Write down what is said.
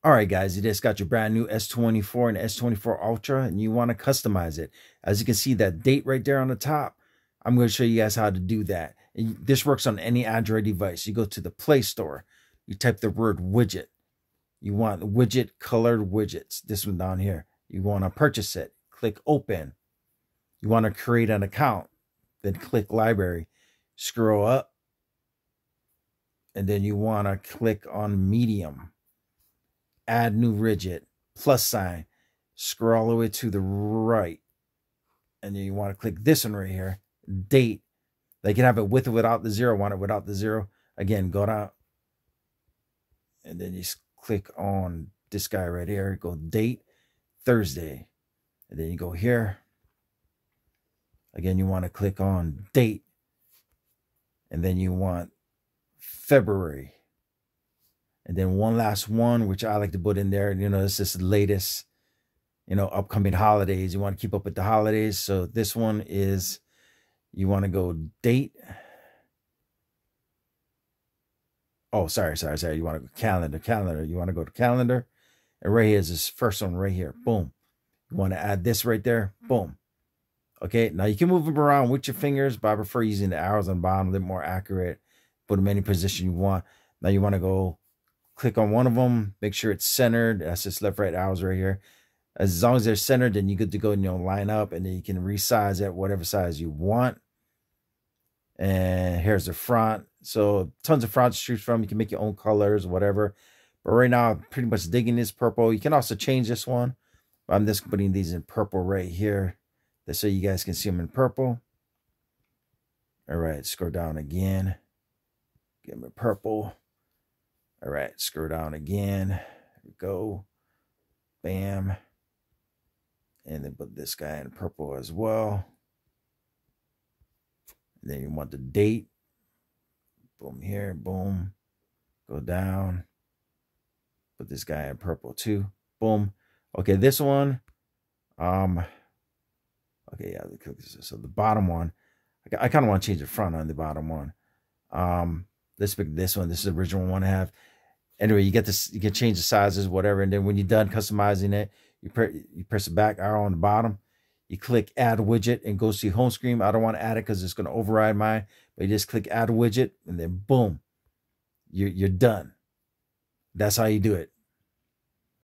All right, guys, you just got your brand new S24 and S24 Ultra, and you want to customize it. As you can see, that date right there on the top, I'm going to show you guys how to do that. And this works on any Android device. You go to the Play Store, you type the word widget. You want widget colored widgets, this one down here. You want to purchase it, click open. You want to create an account, then click library, scroll up, and then you want to click on medium. Add new widget, plus sign, scroll all the way to the right. And then you want to click this one right here, date. They can have it with or without the zero. Want it without the zero. Again, go down. And then you click on this guy right here. Go date, Thursday. And then you go here. Again, you want to click on date. And then you want February. And then one last one, which I like to put in there. You know, this is the latest, upcoming holidays. You want to keep up with the holidays. So this one is, you want to go date. Oh, sorry. You want to go calendar. You want to go to calendar. And right here is this first one right here. Boom. You want to add this right there. Boom. Okay. Now you can move them around with your fingers, but I prefer using the arrows on the bottom, a little more accurate. Put them in any position you want. Now you want to go click on one of them. Make sure it's centered. That's just left, right arrows right here. As long as they're centered, then you good to go and line up, and then you can resize it whatever size you want. And here's the front. So tons of fronts to choose from. You can make your own colors, whatever. But right now, I'm pretty much digging this purple. You can also change this one. But I'm just putting these in purple right here, so you guys can see them in purple. All right, scroll down again. Get them in purple. All right, scroll down again. Here we go. Bam. And then put this guy in purple as well. And then you want the date. Boom here, boom. Go down. Put this guy in purple too. Boom. Okay, this one. Okay, yeah. So the bottom one. I kind of want to change the front on the bottom one. Let's pick this one. This is the original one I have. Anyway, you get this. You can change the sizes, whatever. And then when you're done customizing it, you press the back arrow on the bottom. You click add widget and goes to your home screen. I don't want to add it because it's going to override mine. But you just click add widget and then boom, you're done. That's how you do it.